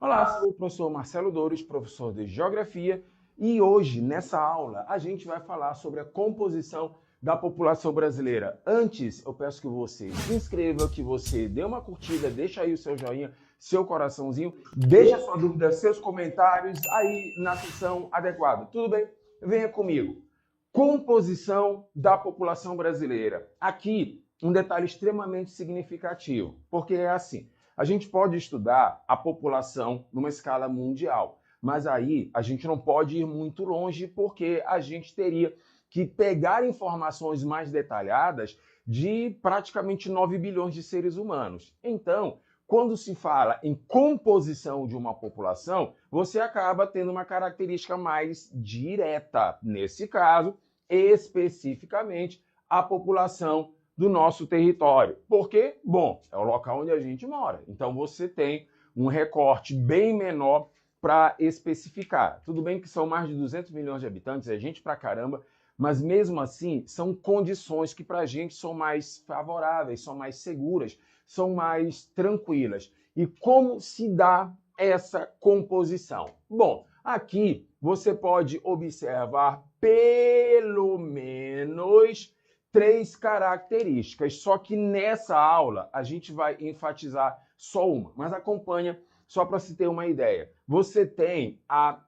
Olá, sou o professor Marcelo Dores, professor de Geografia, e hoje, nessa aula, a gente vai falar sobre a composição da população brasileira. Antes, eu peço que você se inscreva, que você dê uma curtida, deixa aí o seu joinha, seu coraçãozinho, deixa sua dúvida, seus comentários aí na seção adequada. Tudo bem? Venha comigo. Composição da população brasileira. Aqui, um detalhe extremamente significativo, porque é assim. A gente pode estudar a população numa escala mundial, mas aí a gente não pode ir muito longe porque a gente teria que pegar informações mais detalhadas de praticamente 9 bilhões de seres humanos. Então, quando se fala em composição de uma população, você acaba tendo uma característica mais direta. Nesse caso, especificamente, a população do nosso território. Por quê? Bom, é o local onde a gente mora. Então você tem um recorte bem menor para especificar. Tudo bem que são mais de 200 milhões de habitantes, é gente pra caramba, mas mesmo assim são condições que para a gente são mais favoráveis, são mais seguras, são mais tranquilas. E como se dá essa composição? Bom, aqui você pode observar pelo menos 3 características, só que nessa aula a gente vai enfatizar só uma, mas acompanha só para se ter uma ideia. Você tem a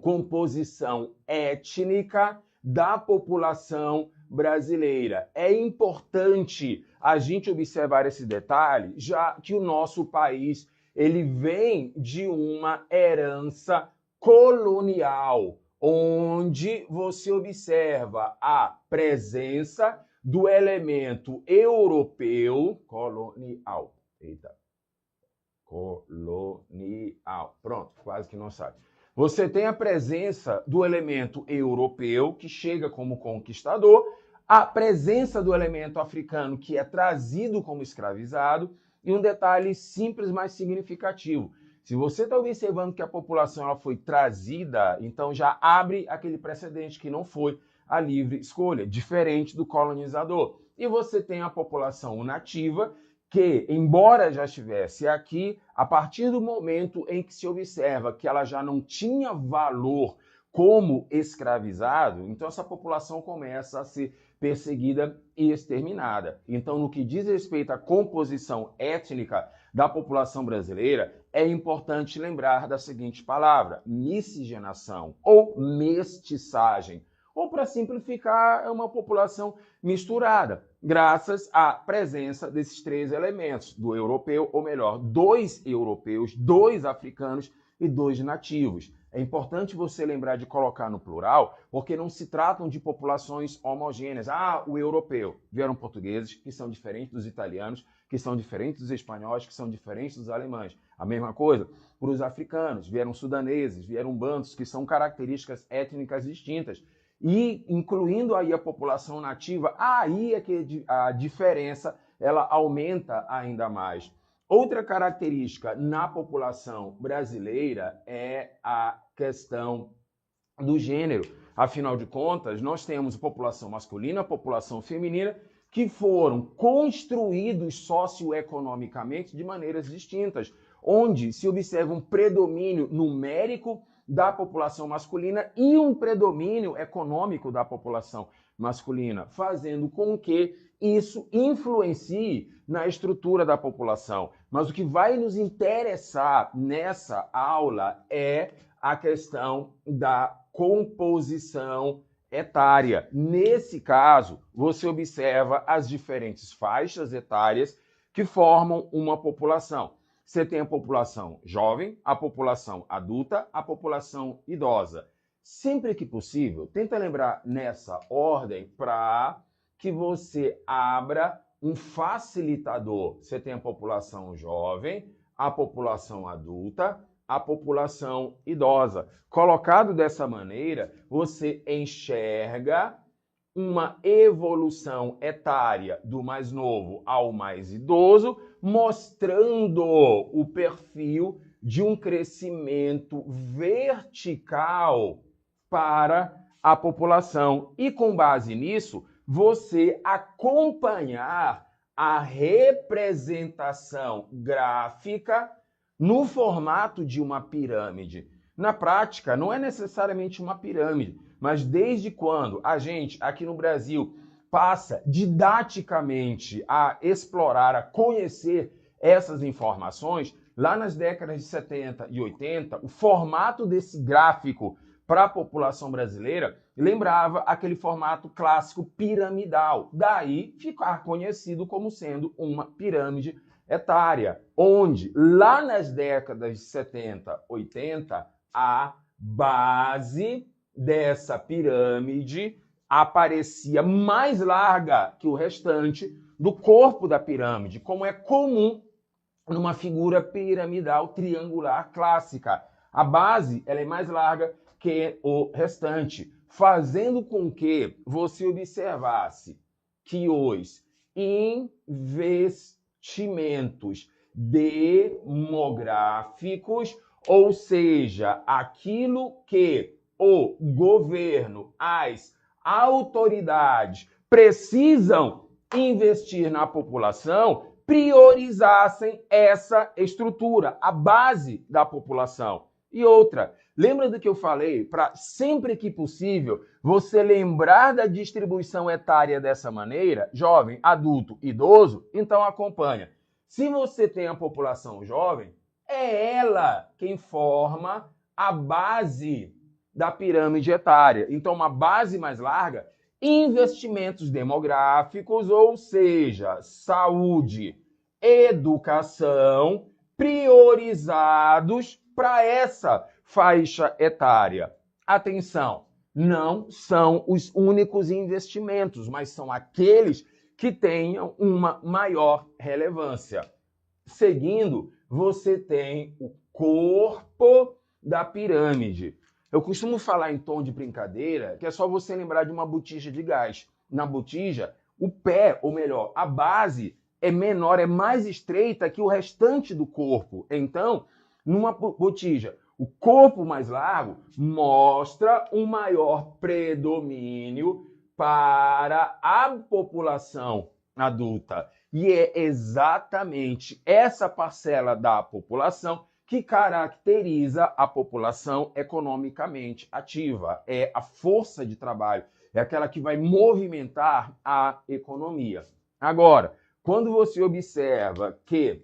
composição étnica da população brasileira. É importante a gente observar esse detalhe, já que o nosso país ele vem de uma herança colonial, onde você observa a presença do elemento europeu colonial. Eita. Colonial. Pronto, quase que não sai. Você tem a presença do elemento europeu, que chega como conquistador, a presença do elemento africano, que é trazido como escravizado, e um detalhe simples, mas significativo. Se você está observando que a população ela foi trazida, então já abre aquele precedente que não foi a livre escolha, diferente do colonizador. E você tem a população nativa, que, embora já estivesse aqui, a partir do momento em que se observa que ela já não tinha valor como escravizado, então essa população começa a ser perseguida e exterminada. Então, no que diz respeito à composição étnica da população brasileira, é importante lembrar da seguinte palavra: miscigenação ou mestiçagem. Ou, para simplificar, é uma população misturada, graças à presença desses 3 elementos, do europeu, ou melhor, 2 europeus, 2 africanos e 2 nativos. É importante você lembrar de colocar no plural, porque não se tratam de populações homogêneas. Ah, o europeu. Vieram portugueses, que são diferentes dos italianos, que são diferentes dos espanhóis, que são diferentes dos alemães. A mesma coisa para os africanos. Vieram sudaneses, vieram bantos, que são características étnicas distintas. E incluindo aí a população nativa, aí é que a diferença ela aumenta ainda mais. Outra característica na população brasileira é a questão do gênero. Afinal de contas, nós temos a população masculina, a população feminina, que foram construídos socioeconomicamente de maneiras distintas, onde se observa um predomínio numérico da população masculina e um predomínio econômico da população masculina, fazendo com que isso influencie na estrutura da população. Mas o que vai nos interessar nessa aula é a questão da composição etária. Nesse caso, você observa as diferentes faixas etárias que formam uma população. Você tem a população jovem, a população adulta, a população idosa. Sempre que possível, tenta lembrar nessa ordem para que você abra um facilitador. Você tem a população jovem, a população adulta, a população idosa. Colocado dessa maneira, você enxerga uma evolução etária do mais novo ao mais idoso, mostrando o perfil de um crescimento vertical para a população. E com base nisso, você acompanhar a representação gráfica no formato de uma pirâmide. Na prática, não é necessariamente uma pirâmide, mas desde quando a gente, aqui no Brasil, passa didaticamente a explorar, a conhecer essas informações, lá nas décadas de 70 e 80, o formato desse gráfico para a população brasileira lembrava aquele formato clássico piramidal. Daí ficar conhecido como sendo uma pirâmide etária, onde lá nas décadas de 70, 80, a base dessa pirâmide aparecia mais larga que o restante do corpo da pirâmide, como é comum numa figura piramidal triangular clássica. A base ela é mais larga que o restante, fazendo com que você observasse que os investimentos demográficos, ou seja, aquilo que o governo, as autoridades precisam investir na população, priorizassem essa estrutura, a base da população. E outra, lembra do que eu falei? Para sempre que possível, você lembrar da distribuição etária dessa maneira, jovem, adulto, idoso, então acompanha. Se você tem a população jovem, é ela quem forma a base da pirâmide etária. Então, uma base mais larga, investimentos demográficos, ou seja, saúde, educação, priorizados para essa faixa etária. Atenção, não são os únicos investimentos, mas são aqueles que tenham uma maior relevância. Seguindo, você tem o corpo da pirâmide. Eu costumo falar em tom de brincadeira que é só você lembrar de uma botija de gás. Na botija, o pé, ou melhor, a base é menor, é mais estreita que o restante do corpo. Então, numa botija, o corpo mais largo mostra um maior predomínio para a população adulta. E é exatamente essa parcela da população que caracteriza a população economicamente ativa. É a força de trabalho, é aquela que vai movimentar a economia. Agora, quando você observa que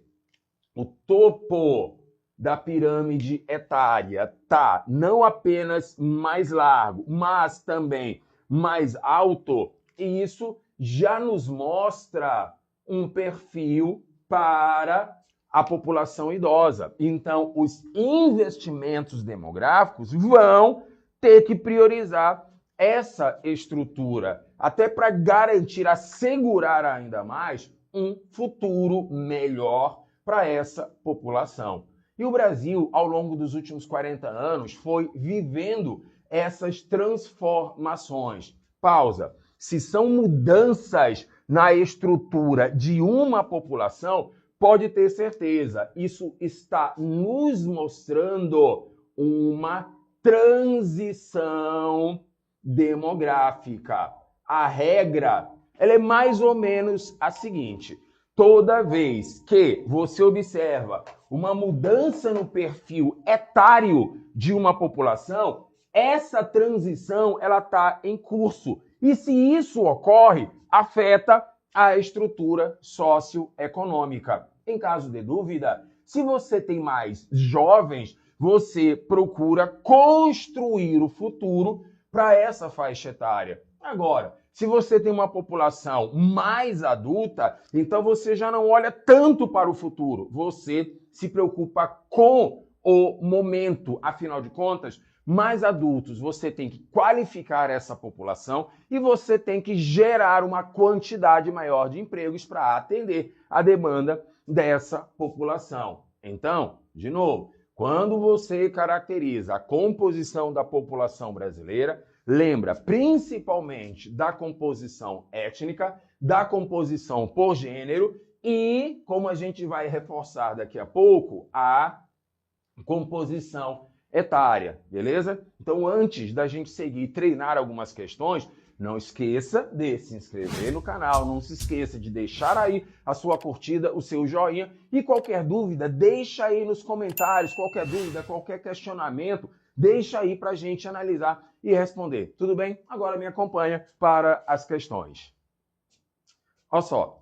o topo da pirâmide etária está não apenas mais largo, mas também mais alto, e isso já nos mostra um perfil para a população idosa. Então, os investimentos demográficos vão ter que priorizar essa estrutura, até para garantir, assegurar ainda mais um futuro melhor para essa população. E o Brasil, ao longo dos últimos 40 anos, foi vivendo essas transformações. Pausa. Se são mudanças na estrutura de uma população, pode ter certeza, isso está nos mostrando uma transição demográfica. A regra, ela é mais ou menos a seguinte: toda vez que você observa uma mudança no perfil etário de uma população, essa transição ela está em curso. E se isso ocorre, afeta a estrutura socioeconômica. Em caso de dúvida, se você tem mais jovens, você procura construir o futuro para essa faixa etária. Agora, se você tem uma população mais adulta, então você já não olha tanto para o futuro, você se preocupa com o momento. Afinal de contas, mais adultos, você tem que qualificar essa população e você tem que gerar uma quantidade maior de empregos para atender a demanda dessa população. Então, de novo, quando você caracteriza a composição da população brasileira, lembra principalmente da composição étnica, da composição por gênero e, como a gente vai reforçar daqui a pouco, a composição etária, beleza? Então, antes da gente seguir e treinar algumas questões, Não esqueça de se inscrever no canal, não se esqueça de deixar aí a sua curtida, o seu joinha e qualquer dúvida, deixa aí nos comentários, qualquer dúvida, qualquer questionamento, deixa aí para a gente analisar e responder. Tudo bem? Agora me acompanha para as questões. Olha só,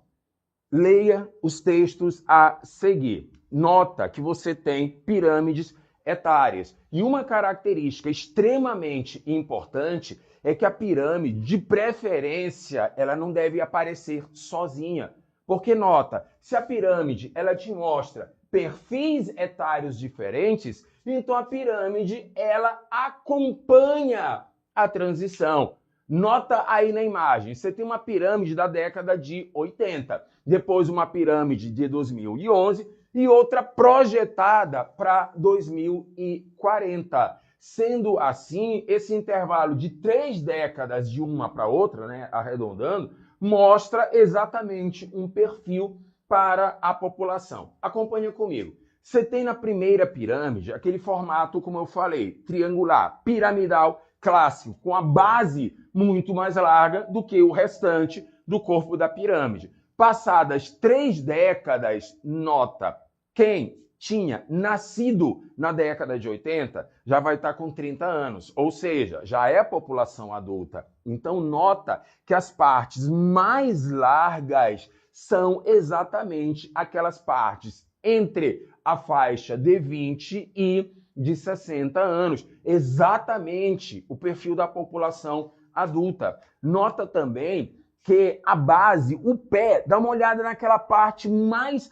leia os textos a seguir. Nota que você tem pirâmides etárias. E uma característica extremamente importante é que a pirâmide, de preferência, ela não deve aparecer sozinha. Porque nota, se a pirâmide ela te mostra perfis etários diferentes, então a pirâmide ela acompanha a transição. Nota aí na imagem, você tem uma pirâmide da década de 80, depois uma pirâmide de 2011 e outra projetada para 2040. Sendo assim, esse intervalo de 3 décadas de uma para outra, né, arredondando, mostra exatamente um perfil para a população. Acompanha comigo. Você tem na primeira pirâmide aquele formato, como eu falei, triangular, piramidal, clássico, com a base muito mais larga do que o restante do corpo da pirâmide. Passadas 3 décadas, nota, quem tinha nascido na década de 80 já vai estar com 30 anos, ou seja, já é população adulta. Então, nota que as partes mais largas são exatamente aquelas partes entre a faixa de 20 e de 60 anos, exatamente o perfil da população adulta. Nota também que a base, o pé, dá uma olhada naquela parte mais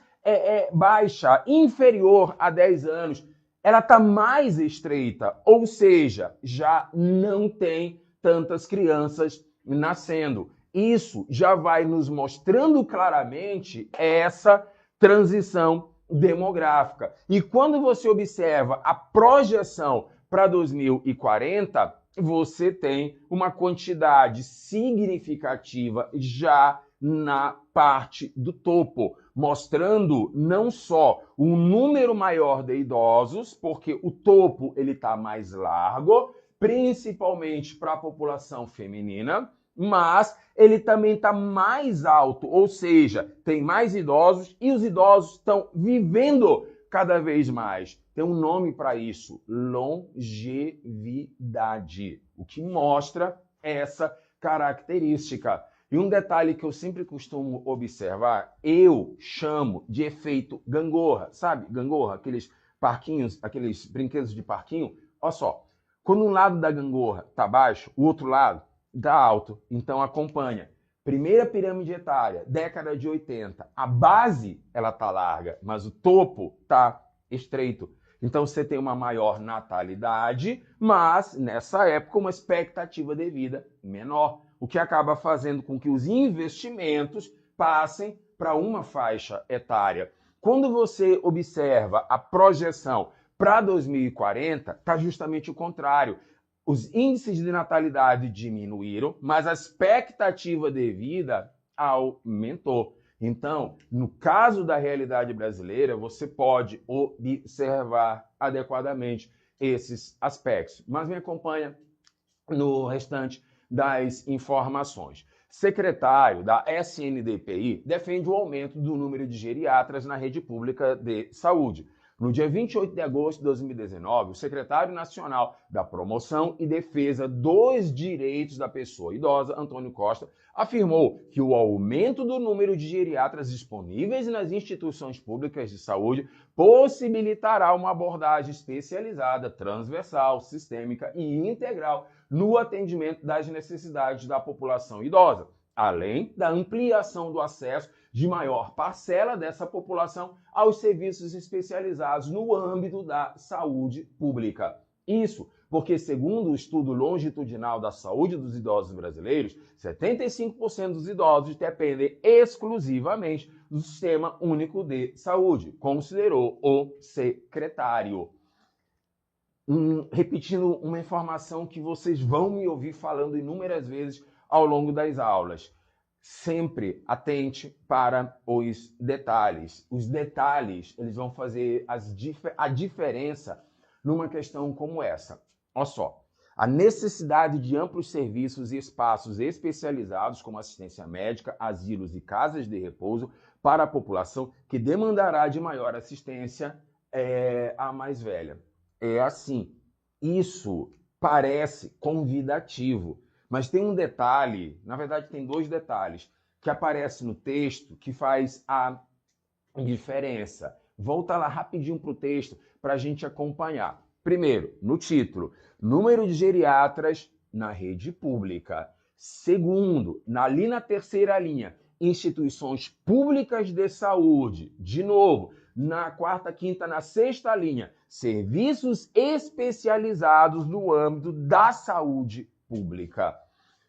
baixa, inferior a 10 anos, ela está mais estreita, ou seja, já não tem tantas crianças nascendo. Isso já vai nos mostrando claramente essa transição demográfica. E quando você observa a projeção para 2040, você tem uma quantidade significativa já na parte do topo, mostrando não só um número maior de idosos, porque o topo ele está mais largo, principalmente para a população feminina, mas ele também está mais alto, ou seja, tem mais idosos e os idosos estão vivendo cada vez mais. Tem um nome para isso, longevidade, o que mostra essa característica. E um detalhe que eu sempre costumo observar, eu chamo de efeito gangorra. Sabe, gangorra, aqueles parquinhos, aqueles brinquedos de parquinho? Olha só, quando um lado da gangorra está baixo, o outro lado está alto. Então acompanha. Primeira pirâmide etária, década de 80. A base ela está larga, mas o topo está estreito. Então você tem uma maior natalidade, mas nessa época uma expectativa de vida menor, o que acaba fazendo com que os investimentos passem para uma faixa etária. Quando você observa a projeção para 2040, está justamente o contrário. Os índices de natalidade diminuíram, mas a expectativa de vida aumentou. Então, no caso da realidade brasileira, você pode observar adequadamente esses aspectos. Mas me acompanha no restante das informações. Secretário da SNDPI defende o aumento do número de geriatras na rede pública de saúde. No dia 28 de agosto de 2019, o secretário nacional da Promoção e Defesa dos Direitos da Pessoa Idosa, Antônio Costa, afirmou que o aumento do número de geriatras disponíveis nas instituições públicas de saúde possibilitará uma abordagem especializada, transversal, sistêmica e integral no atendimento das necessidades da população idosa, além da ampliação do acesso de maior parcela dessa população aos serviços especializados no âmbito da saúde pública. Isso porque, segundo o estudo longitudinal da saúde dos idosos brasileiros, 75% dos idosos dependem exclusivamente do Sistema Único de Saúde, considerou o secretário. Repetindo uma informação que vocês vão me ouvir falando inúmeras vezes ao longo das aulas. Sempre atente para os detalhes. Os detalhes, eles vão fazer a diferença numa questão como essa. Olha só, A necessidade de amplos serviços e espaços especializados, como assistência médica, asilos e casas de repouso, para a população que demandará de maior assistência à mais velha. É assim, isso parece convidativo, mas tem um detalhe, na verdade tem dois detalhes, que aparece no texto que faz a diferença. Volta lá rapidinho para o texto para a gente acompanhar. Primeiro, no título, número de geriatras na rede pública. Segundo, ali na terceira linha, instituições públicas de saúde. De novo, na quarta, quinta, na sexta linha, serviços especializados no âmbito da saúde pública.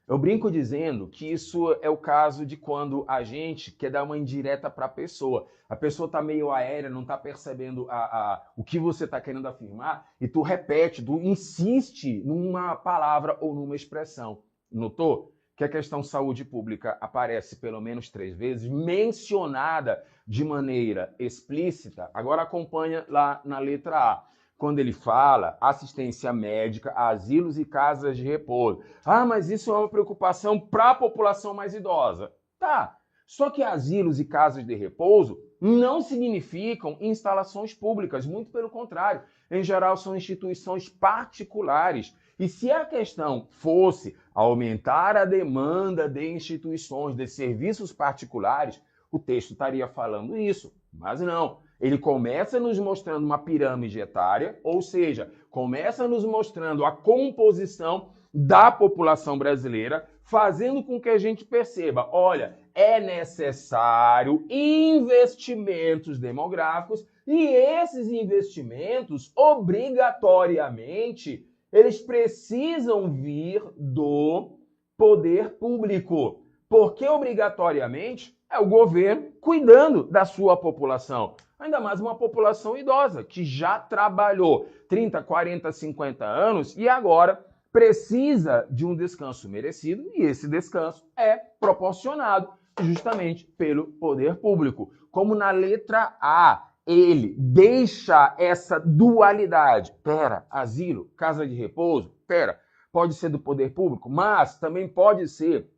Eu brinco dizendo que isso é o caso de quando a gente quer dar uma indireta para a pessoa. A pessoa está meio aérea, não está percebendo o que você está querendo afirmar, e tu repete, tu insiste numa palavra ou numa expressão. Notou que a questão saúde pública aparece pelo menos 3 vezes, mencionada de maneira explícita? Agora acompanha lá na letra A. Quando ele fala assistência médica, asilos e casas de repouso. Ah, mas isso é uma preocupação para a população mais idosa. Tá, só que asilos e casas de repouso não significam instalações públicas, muito pelo contrário. Em geral, são instituições particulares. E se a questão fosse aumentar a demanda de instituições, de serviços particulares, o texto estaria falando isso, mas não. Ele começa nos mostrando uma pirâmide etária, ou seja, começa nos mostrando a composição da população brasileira, fazendo com que a gente perceba, olha, é necessário investimentos demográficos e esses investimentos, obrigatoriamente, eles precisam vir do poder público. Porque, obrigatoriamente, é o governo cuidando da sua população. Ainda mais uma população idosa, que já trabalhou 30, 40, 50 anos e agora precisa de um descanso merecido, e esse descanso é proporcionado justamente pelo poder público. Como na letra A, ele deixa essa dualidade. Pera, asilo, casa de repouso, pera, pode ser do poder público, mas também pode ser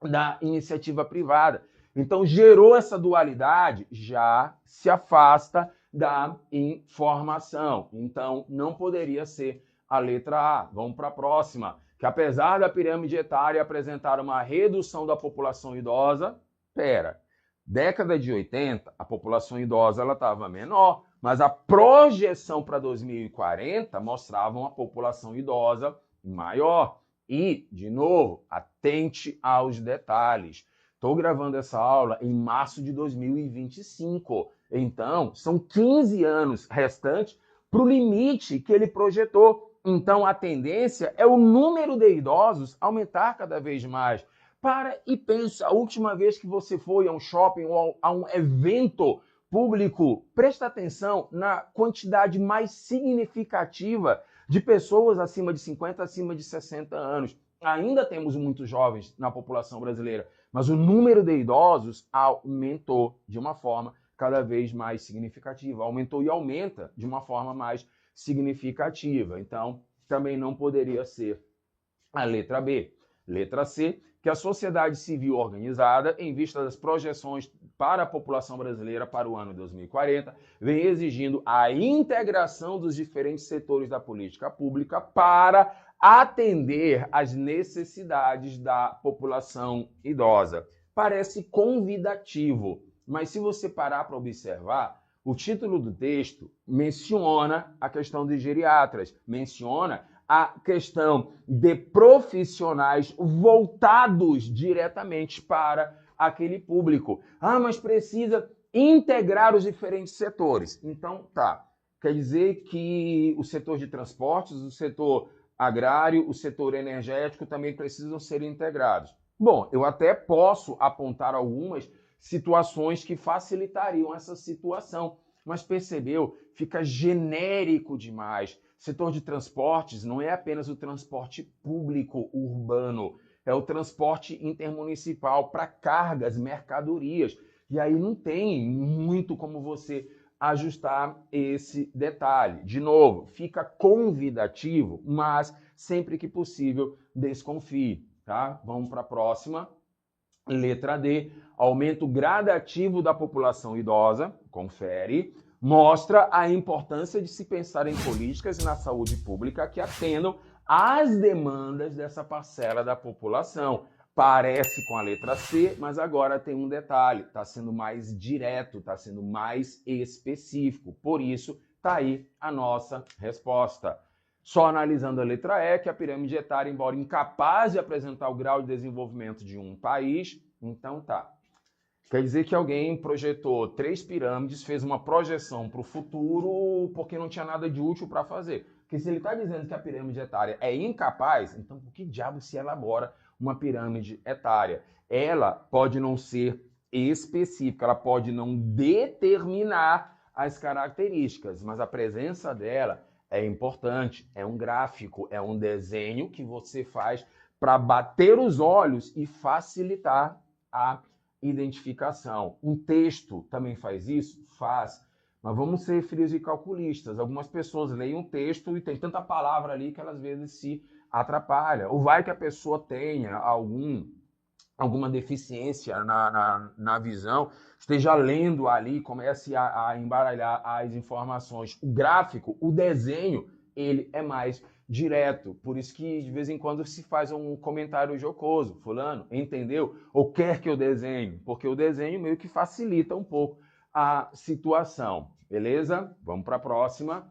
da iniciativa privada. Então, gerou essa dualidade, já se afasta da informação. Então, não poderia ser a letra A. Vamos para a próxima. Que apesar da pirâmide etária apresentar uma redução da população idosa, década de 80, a população idosa estava menor, mas a projeção para 2040 mostrava uma população idosa maior. E, de novo, atente aos detalhes. Estou gravando essa aula em março de 2025. Então, são 15 anos restantes para o limite que ele projetou. Então, a tendência é o número de idosos aumentar cada vez mais. Para e pensa, a última vez que você foi a um shopping ou a um evento público, presta atenção na quantidade mais significativa de pessoas acima de 50, acima de 60 anos. Ainda temos muitos jovens na população brasileira, mas o número de idosos aumentou de uma forma cada vez mais significativa. Aumentou e aumenta de uma forma mais significativa. Então, também não poderia ser a letra B. Letra C, que a sociedade civil organizada, em vista das projeções para a população brasileira para o ano 2040, vem exigindo a integração dos diferentes setores da política pública para atender às necessidades da população idosa. Parece convidativo, mas se você parar para observar, o título do texto menciona a questão de geriatras, menciona a questão de profissionais voltados diretamente para aquele público. Ah, mas precisa integrar os diferentes setores. Então, tá. Quer dizer que o setor de transportes, o setor agrário, o setor energético também precisam ser integrados. Bom, eu até posso apontar algumas situações que facilitariam essa situação, mas percebeu? Fica genérico demais. Setor de transportes não é apenas o transporte público urbano, é o transporte intermunicipal para cargas, mercadorias. E aí não tem muito como você ajustar esse detalhe. De novo, fica convidativo, mas sempre que possível, desconfie, tá? Vamos para a próxima. Letra D, aumento gradativo da população idosa, confere, mostra a importância de se pensar em políticas na saúde pública que atendam às demandas dessa parcela da população. Parece com a letra C, mas agora tem um detalhe, está sendo mais direto, está sendo mais específico. Por isso, está aí a nossa resposta. Só analisando a letra E, que a pirâmide etária, embora incapaz de apresentar o grau de desenvolvimento de um país, então tá. Quer dizer que alguém projetou 3 pirâmides, fez uma projeção para o futuro porque não tinha nada de útil para fazer. Porque se ele está dizendo que a pirâmide etária é incapaz, então por que diabo se elabora uma pirâmide etária? Ela pode não ser específica, ela pode não determinar as características, mas a presença dela é importante, é um gráfico, é um desenho que você faz para bater os olhos e facilitar a identificação. Um texto também faz isso? Faz. Mas vamos ser frios e calculistas. Algumas pessoas leem um texto e tem tanta palavra ali que elas às vezes se atrapalham. Ou vai que a pessoa tenha alguma deficiência na visão, esteja lendo ali, comece a embaralhar as informações. O gráfico, o desenho, ele é mais direto. Por isso que de vez em quando se faz um comentário jocoso. Fulano, entendeu? Ou quer que eu desenhe? Porque o desenho meio que facilita um pouco a situação. Beleza? Vamos para a próxima.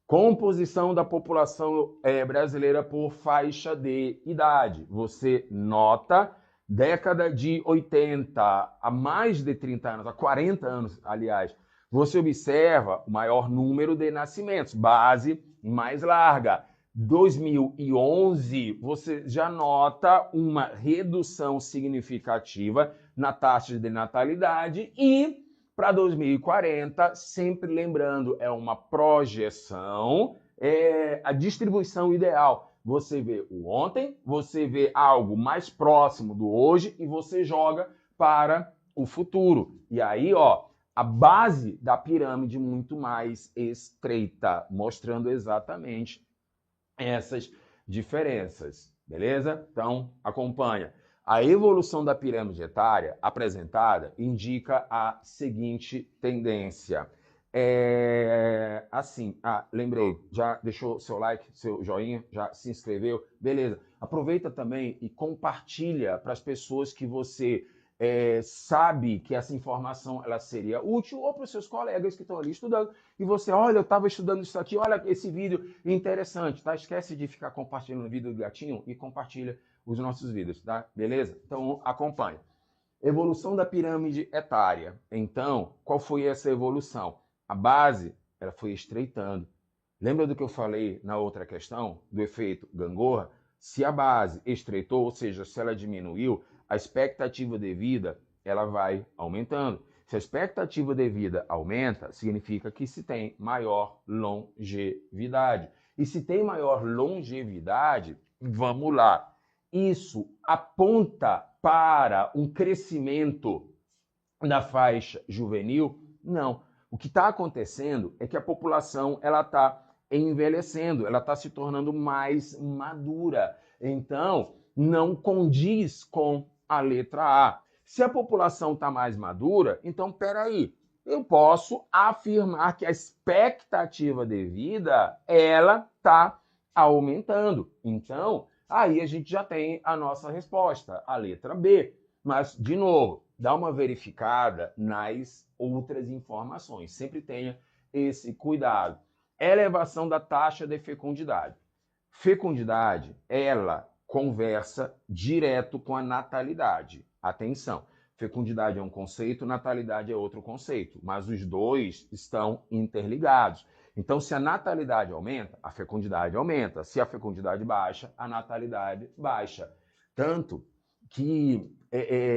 Composição da população brasileira por faixa de idade. Você nota, década de 80, há mais de 30 anos, há 40 anos, aliás, você observa o maior número de nascimentos, base mais larga. 2011, você já nota uma redução significativa na taxa de natalidade e para 2040, sempre lembrando, é uma projeção, é a distribuição ideal. Você vê o ontem, você vê algo mais próximo do hoje e você joga para o futuro. E aí, ó, a base da pirâmide muito mais estreita, mostrando exatamente essas diferenças, beleza? Então, acompanha. A evolução da pirâmide etária apresentada indica a seguinte tendência. Lembrei, já deixou seu like, seu joinha, já se inscreveu? Beleza. Aproveita também e compartilha para as pessoas que você sabe que essa informação ela seria útil, ou para os seus colegas que estão ali estudando, e você, olha, eu estava estudando isso aqui, olha esse vídeo interessante, tá? Esquece de ficar compartilhando o vídeo do gatinho e compartilha os nossos vídeos, tá? Beleza? Então, acompanhe. Evolução da pirâmide etária. Então, qual foi essa evolução? A base, ela foi estreitando. Lembra do que eu falei na outra questão, do efeito gangorra? Se a base estreitou, ou seja, se ela diminuiu, a expectativa de vida, ela vai aumentando. Se a expectativa de vida aumenta, significa que se tem maior longevidade. E se tem maior longevidade, vamos lá, isso aponta para um crescimento da faixa juvenil? Não. O que está acontecendo é que a população ela está envelhecendo, ela está se tornando mais madura. Então, não condiz com a letra A. Se a população está mais madura, então, peraí, eu posso afirmar que a expectativa de vida ela está aumentando. Então, aí a gente já tem a nossa resposta, a letra B. Mas, de novo, dá uma verificada nas outras informações. Sempre tenha esse cuidado. Elevação da taxa de fecundidade. Fecundidade, ela conversa direto com a natalidade. Atenção, fecundidade é um conceito, natalidade é outro conceito, mas os dois estão interligados. Então, se a natalidade aumenta, a fecundidade aumenta. Se a fecundidade baixa, a natalidade baixa. Tanto que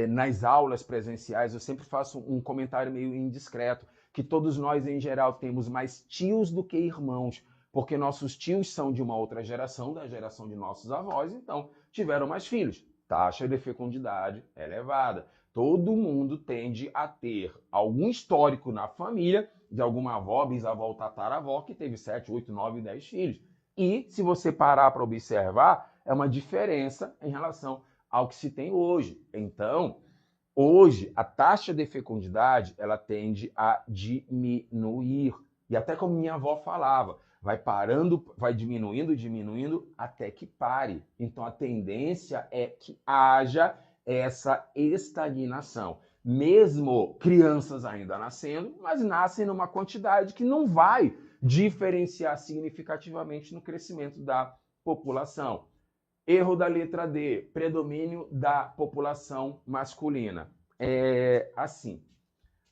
nas aulas presenciais eu sempre faço um comentário meio indiscreto, que todos nós, em geral, temos mais tios do que irmãos, porque nossos tios são de uma outra geração, da geração de nossos avós, então tiveram mais filhos. Taxa de fecundidade elevada. Todo mundo tende a ter algum histórico na família, de alguma avó, bisavó, tataravó, que teve 7, 8, 9, 10 filhos. E, se você parar para observar, é uma diferença em relação ao que se tem hoje. Então, hoje, a taxa de fecundidade, ela tende a diminuir. E até como minha avó falava, vai parando, vai diminuindo, diminuindo, até que pare. Então, a tendência é que haja essa estagnação. Mesmo crianças ainda nascendo, mas nascem numa quantidade que não vai diferenciar significativamente no crescimento da população. Erro da letra D, predomínio da população masculina. É assim,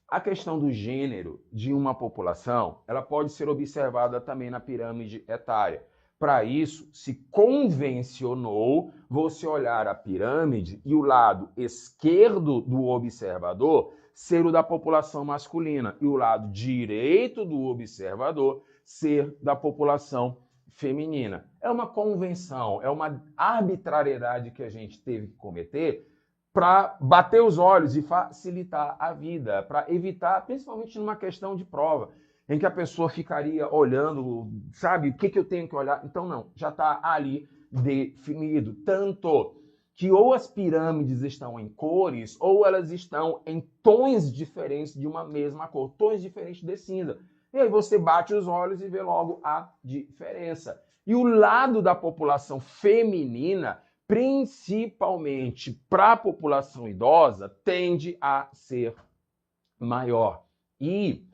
a questão do gênero de uma população, ela pode ser observada também na pirâmide etária. Para isso, se convencionou você olhar a pirâmide e o lado esquerdo do observador ser o da população masculina e o lado direito do observador ser da população feminina. É uma convenção, é uma arbitrariedade que a gente teve que cometer para bater os olhos e facilitar a vida, para evitar, principalmente numa questão de prova, em que a pessoa ficaria olhando, sabe, o que eu tenho que olhar? Então, não, já está ali definido. Tanto que ou as pirâmides estão em cores, ou elas estão em tons diferentes de uma mesma cor, tons diferentes de cinza. E aí você bate os olhos e vê logo a diferença. E o lado da população feminina, principalmente para a população idosa, tende a ser maior. E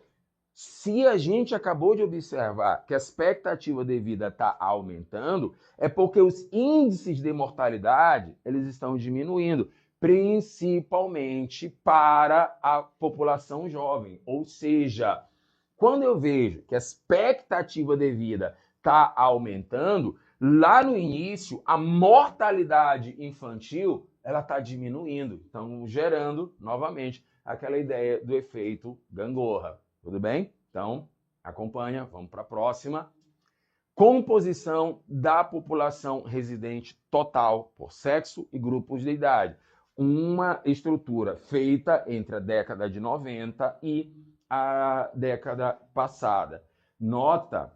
se a gente acabou de observar que a expectativa de vida está aumentando, é porque os índices de mortalidade eles estão diminuindo, principalmente para a população jovem. Ou seja, quando eu vejo que a expectativa de vida está aumentando, lá no início, a mortalidade infantil ela está diminuindo. Então, gerando, novamente, aquela ideia do efeito gangorra. Tudo bem? Então, acompanha, vamos para a próxima. Composição da população residente total por sexo e grupos de idade. Uma estrutura feita entre a década de 90 e a década passada. Nota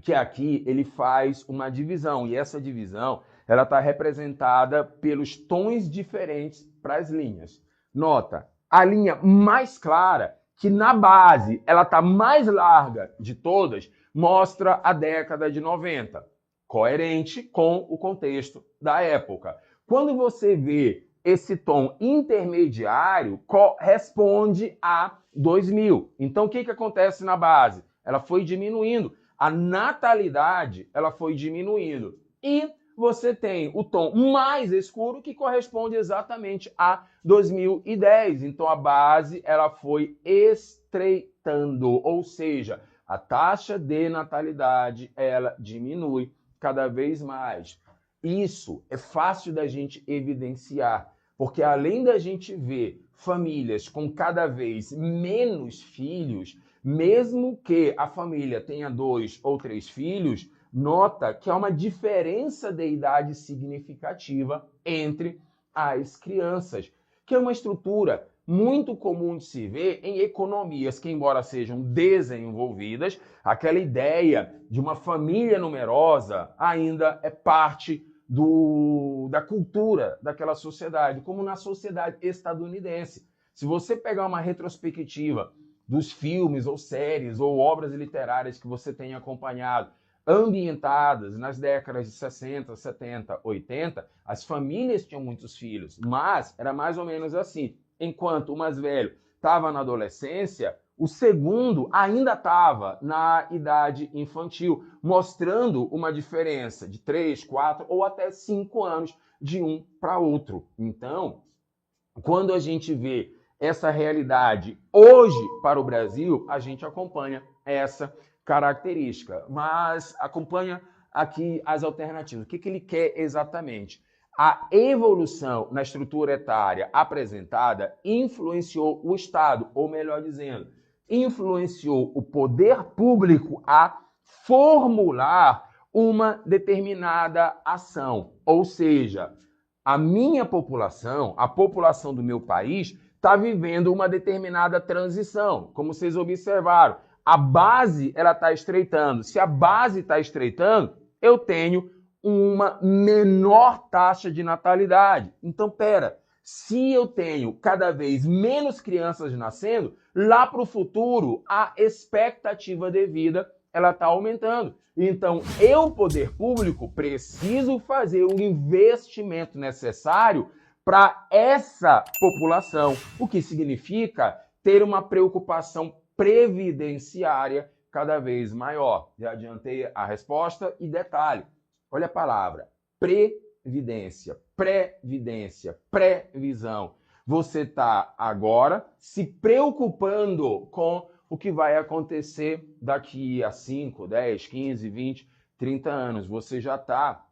que aqui ele faz uma divisão, e essa divisão ela está representada pelos tons diferentes para as linhas. Nota, a linha mais clara, que na base ela está mais larga de todas, mostra a década de 90, coerente com o contexto da época. Quando você vê esse tom intermediário, corresponde a 2000. Então, o que acontece na base? Ela foi diminuindo. A natalidade ela foi diminuindo. E você tem o tom mais escuro, que corresponde exatamente a 2010. Então, a base ela foi estreitando, ou seja, a taxa de natalidade ela diminui cada vez mais. Isso é fácil da gente evidenciar, porque além da gente ver famílias com cada vez menos filhos, mesmo que a família tenha 2 ou 3 filhos, nota que há uma diferença de idade significativa entre as crianças, que é uma estrutura muito comum de se ver em economias que, embora sejam desenvolvidas, aquela ideia de uma família numerosa ainda é parte da cultura daquela sociedade, como na sociedade estadunidense. Se você pegar uma retrospectiva dos filmes ou séries ou obras literárias que você tenha acompanhado, ambientadas nas décadas de 60, 70, 80, as famílias tinham muitos filhos, mas era mais ou menos assim. Enquanto o mais velho estava na adolescência, o segundo ainda estava na idade infantil, mostrando uma diferença de 3, 4 ou até 5 anos de um para outro. Então, quando a gente vê essa realidade hoje para o Brasil, a gente acompanha essa característica, mas acompanha aqui as alternativas. O que ele quer exatamente? A evolução na estrutura etária apresentada influenciou o Estado, ou melhor dizendo, influenciou o poder público a formular uma determinada ação. Ou seja, a minha população, a população do meu país, está vivendo uma determinada transição. Como vocês observaram, a base ela está estreitando. Se a base está estreitando, eu tenho uma menor taxa de natalidade. Então, se eu tenho cada vez menos crianças nascendo, lá para o futuro, a expectativa de vida ela está aumentando. Então, eu, poder público, preciso fazer o investimento necessário para essa população, o que significa ter uma preocupação previdenciária cada vez maior. Já adiantei a resposta e detalhe, olha a palavra, previdência, previdência, previsão. Você está agora se preocupando com o que vai acontecer daqui a 5, 10, 15, 20, 30 anos. Você já está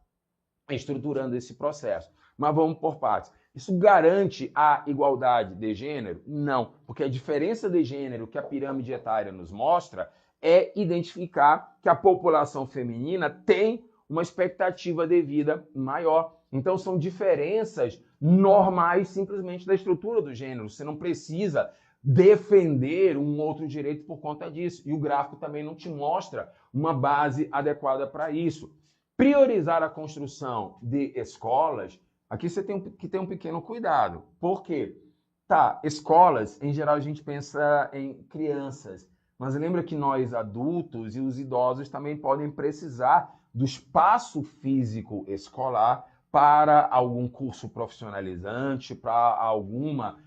estruturando esse processo. Mas vamos por partes. Isso garante a igualdade de gênero? Não, porque a diferença de gênero que a pirâmide etária nos mostra é identificar que a população feminina tem uma expectativa de vida maior. Então são diferenças normais simplesmente da estrutura do gênero. Você não precisa defender um outro direito por conta disso. E o gráfico também não te mostra uma base adequada para isso. Priorizar a construção de escolas, aqui você tem que ter um pequeno cuidado. Por quê? Escolas, em geral a gente pensa em crianças, mas lembra que nós adultos e os idosos também podem precisar do espaço físico escolar para algum curso profissionalizante, para alguma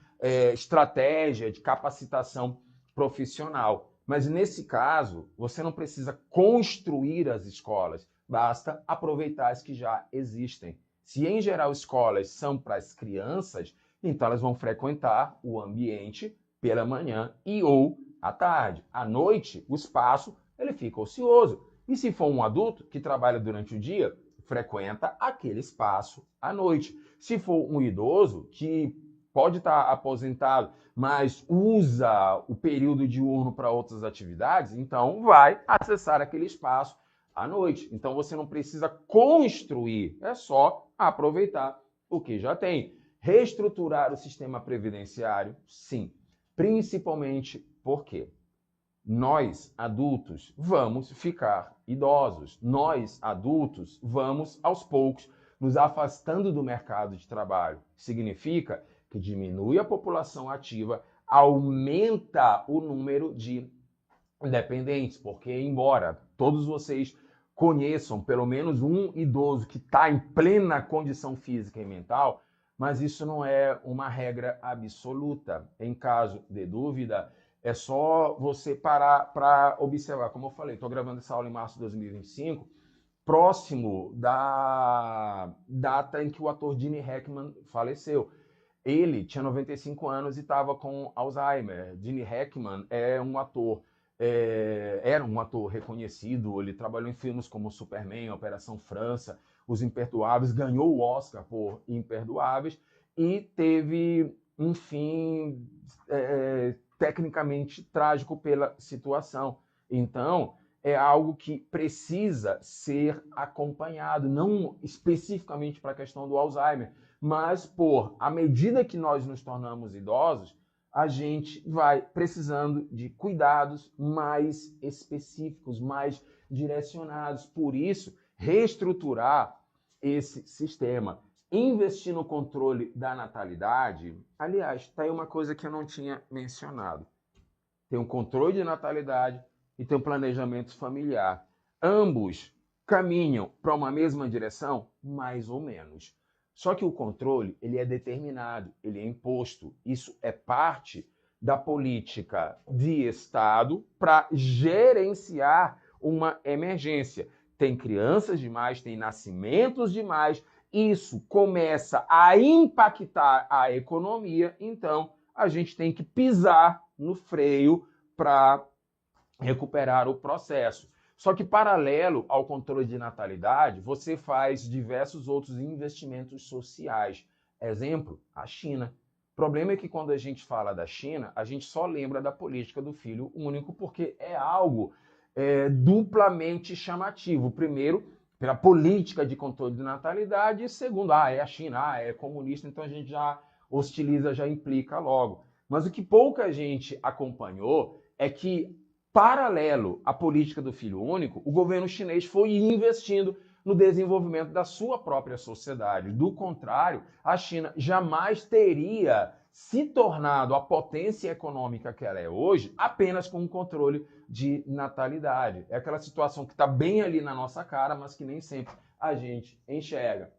estratégia de capacitação profissional. Mas nesse caso, você não precisa construir as escolas, basta aproveitar as que já existem. Se em geral escolas são para as crianças, então elas vão frequentar o ambiente pela manhã e ou à tarde. À noite, o espaço ele fica ocioso. E se for um adulto que trabalha durante o dia, frequenta aquele espaço à noite. Se for um idoso que pode estar aposentado, mas usa o período diurno para outras atividades, então vai acessar aquele espaço à noite. Então você não precisa construir, é só aproveitar o que já tem. Reestruturar o sistema previdenciário, sim. Principalmente porque nós, adultos, vamos ficar idosos. Nós, adultos, vamos, aos poucos, nos afastando do mercado de trabalho. Significa que diminui a população ativa, aumenta o número de dependentes, porque embora todos vocês conheçam pelo menos um idoso que está em plena condição física e mental, mas isso não é uma regra absoluta. Em caso de dúvida, é só você parar para observar. Como eu falei, estou gravando essa aula em março de 2025, próximo da data em que o ator Gene Hackman faleceu. Ele tinha 95 anos e estava com Alzheimer. Gene Hackman era um ator reconhecido, ele trabalhou em filmes como Superman, Operação França, Os Imperdoáveis, ganhou o Oscar por Imperdoáveis e teve um fim tecnicamente trágico pela situação. Então, é algo que precisa ser acompanhado, não especificamente para a questão do Alzheimer, mas à medida que nós nos tornamos idosos, a gente vai precisando de cuidados mais específicos, mais direcionados. Por isso, reestruturar esse sistema, investir no controle da natalidade. Aliás, está aí uma coisa que eu não tinha mencionado. Tem um controle de natalidade e tem um planejamento familiar. Ambos caminham para uma mesma direção? Mais ou menos. Só que o controle ele é determinado, ele é imposto. Isso é parte da política de Estado para gerenciar uma emergência. Tem crianças demais, tem nascimentos demais, isso começa a impactar a economia, então a gente tem que pisar no freio para recuperar o processo. Só que, paralelo ao controle de natalidade, você faz diversos outros investimentos sociais. Exemplo, a China. O problema é que quando a gente fala da China, a gente só lembra da política do filho único, porque é algo duplamente chamativo. Primeiro, pela política de controle de natalidade, e segundo, é a China, é comunista, então a gente já hostiliza, já implica logo. Mas o que pouca gente acompanhou é que, paralelo à política do filho único, o governo chinês foi investindo no desenvolvimento da sua própria sociedade. Do contrário, a China jamais teria se tornado a potência econômica que ela é hoje apenas com um controle de natalidade. É aquela situação que está bem ali na nossa cara, mas que nem sempre a gente enxerga.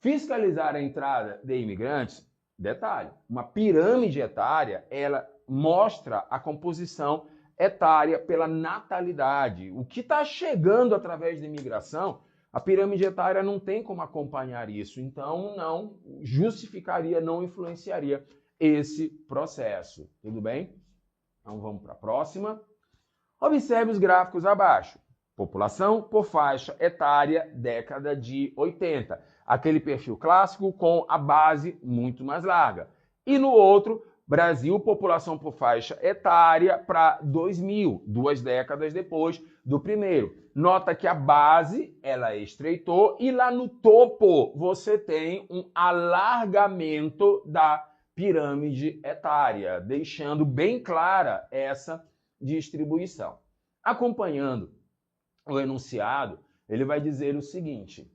Fiscalizar a entrada de imigrantes, detalhe, uma pirâmide etária, ela mostra a composição etária pela natalidade. O que está chegando através da imigração, a pirâmide etária não tem como acompanhar isso, então não justificaria, não influenciaria esse processo. Tudo bem? Então vamos para a próxima. Observe os gráficos abaixo. População por faixa etária, década de 80. Aquele perfil clássico com a base muito mais larga. E no outro, Brasil, população por faixa etária para 2000, 2 décadas depois do primeiro. Nota que a base, ela estreitou e lá no topo você tem um alargamento da pirâmide etária, deixando bem clara essa distribuição. Acompanhando o enunciado, ele vai dizer o seguinte: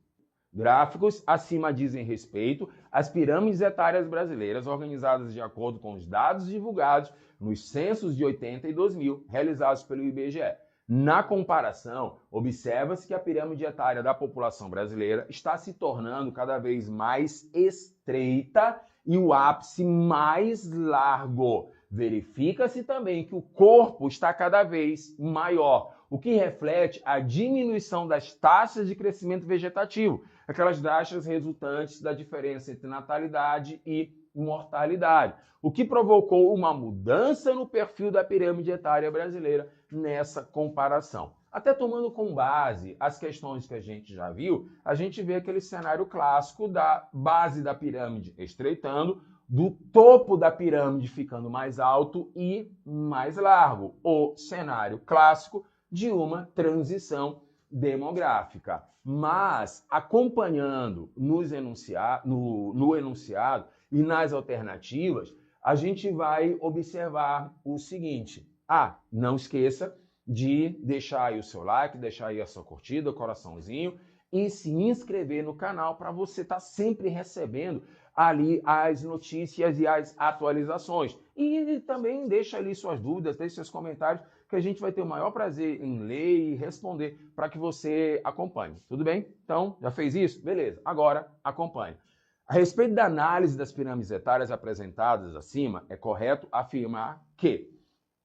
gráficos acima dizem respeito às pirâmides etárias brasileiras organizadas de acordo com os dados divulgados nos censos de 80 e 2000, realizados pelo IBGE. Na comparação, observa-se que a pirâmide etária da população brasileira está se tornando cada vez mais estreita e o ápice mais largo. Verifica-se também que o corpo está cada vez maior, o que reflete a diminuição das taxas de crescimento vegetativo, aquelas taxas resultantes da diferença entre natalidade e mortalidade, o que provocou uma mudança no perfil da pirâmide etária brasileira nessa comparação. Até tomando com base as questões que a gente já viu, a gente vê aquele cenário clássico da base da pirâmide estreitando, do topo da pirâmide ficando mais alto e mais largo. O cenário clássico de uma transição demográfica. Mas, acompanhando no enunciado e nas alternativas, a gente vai observar o seguinte. Não esqueça de deixar aí o seu like, deixar aí a sua curtida, o coraçãozinho e se inscrever no canal para você estar sempre recebendo ali as notícias e as atualizações. E também deixa ali suas dúvidas, deixe seus comentários, que a gente vai ter o maior prazer em ler e responder para que você acompanhe. Tudo bem? Então, já fez isso? Beleza. Agora, acompanhe. A respeito da análise das pirâmides etárias apresentadas acima, é correto afirmar que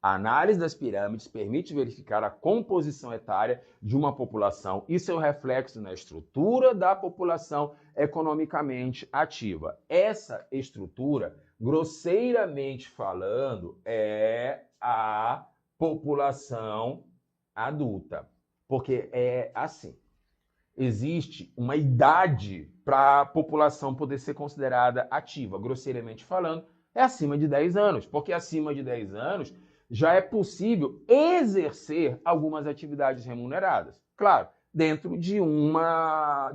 a análise das pirâmides permite verificar a composição etária de uma população e seu reflexo na estrutura da população economicamente ativa. Essa estrutura, grosseiramente falando, é a população adulta. Porque é assim, existe uma idade para a população poder ser considerada ativa. Grosseiramente falando, é acima de 10 anos, porque acima de 10 anos já é possível exercer algumas atividades remuneradas. Claro, dentro de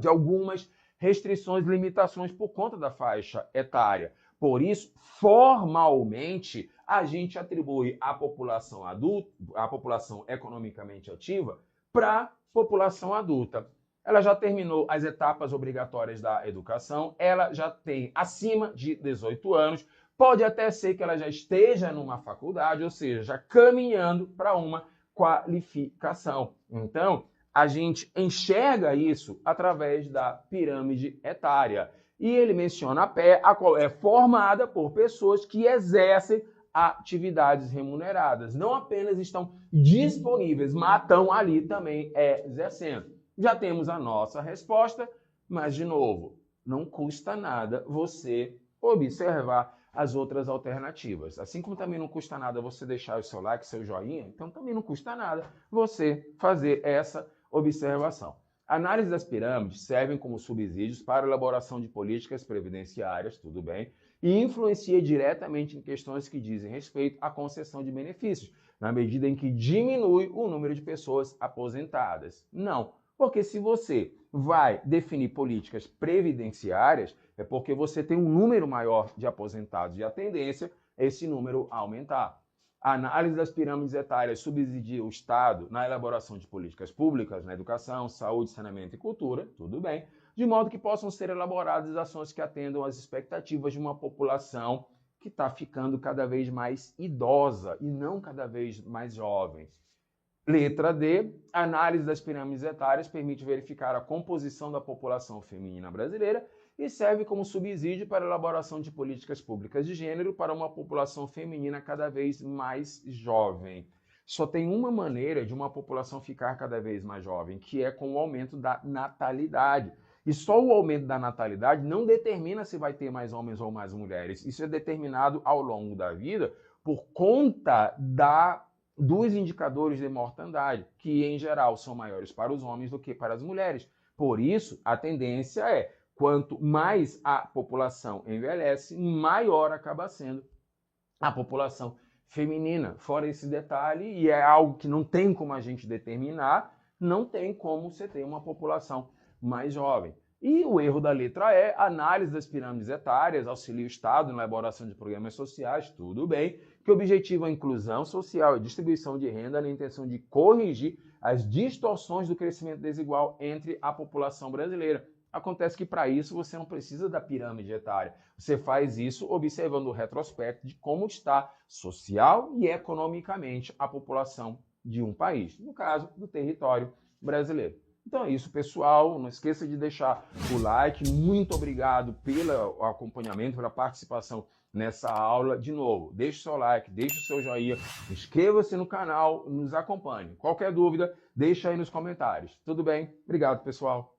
algumas restrições, limitações por conta da faixa etária. Por isso, formalmente, a gente atribui a população adulta, a população economicamente ativa, para a população adulta. Ela já terminou as etapas obrigatórias da educação, ela já tem acima de 18 anos, pode até ser que ela já esteja numa faculdade, ou seja, já caminhando para uma qualificação. Então, a gente enxerga isso através da pirâmide etária. E ele menciona a qual é formada por pessoas que exercem atividades remuneradas. Não apenas estão disponíveis, mas estão ali também exercendo. Já temos a nossa resposta, mas, de novo, não custa nada você observar as outras alternativas. Assim como também não custa nada você deixar o seu like, seu joinha, então também não custa nada você fazer essa observação. A análise das pirâmides servem como subsídios para a elaboração de políticas previdenciárias, tudo bem, e influencia diretamente em questões que dizem respeito à concessão de benefícios, na medida em que diminui o número de pessoas aposentadas. Não. Porque se você vai definir políticas previdenciárias, é porque você tem um número maior de aposentados e a tendência é esse número aumentar. A análise das pirâmides etárias subsidia o Estado na elaboração de políticas públicas, na educação, saúde, saneamento e cultura, tudo bem, de modo que possam ser elaboradas ações que atendam às expectativas de uma população que está ficando cada vez mais idosa e não cada vez mais jovem. Letra D, análise das pirâmides etárias permite verificar a composição da população feminina brasileira e serve como subsídio para a elaboração de políticas públicas de gênero para uma população feminina cada vez mais jovem. Só tem uma maneira de uma população ficar cada vez mais jovem, que é com o aumento da natalidade. E só o aumento da natalidade não determina se vai ter mais homens ou mais mulheres. Isso é determinado ao longo da vida por conta dos indicadores de mortandade, que em geral são maiores para os homens do que para as mulheres. Por isso, a tendência é, quanto mais a população envelhece, maior acaba sendo a população feminina. Fora esse detalhe, e é algo que não tem como a gente determinar, não tem como você ter uma população mais jovem. E o erro da letra E, análise das pirâmides etárias, auxilia o Estado na elaboração de programas sociais, tudo bem, que objetivam a inclusão social e distribuição de renda na intenção de corrigir as distorções do crescimento desigual entre a população brasileira. Acontece que para isso você não precisa da pirâmide etária. Você faz isso observando o retrospecto de como está social e economicamente a população de um país, no caso do território brasileiro. Então é isso, pessoal. Não esqueça de deixar o like. Muito obrigado pelo acompanhamento, pela participação nessa aula. De novo, deixe o seu like, deixe o seu joinha, inscreva-se no canal, nos acompanhe. Qualquer dúvida, deixa aí nos comentários. Tudo bem? Obrigado, pessoal.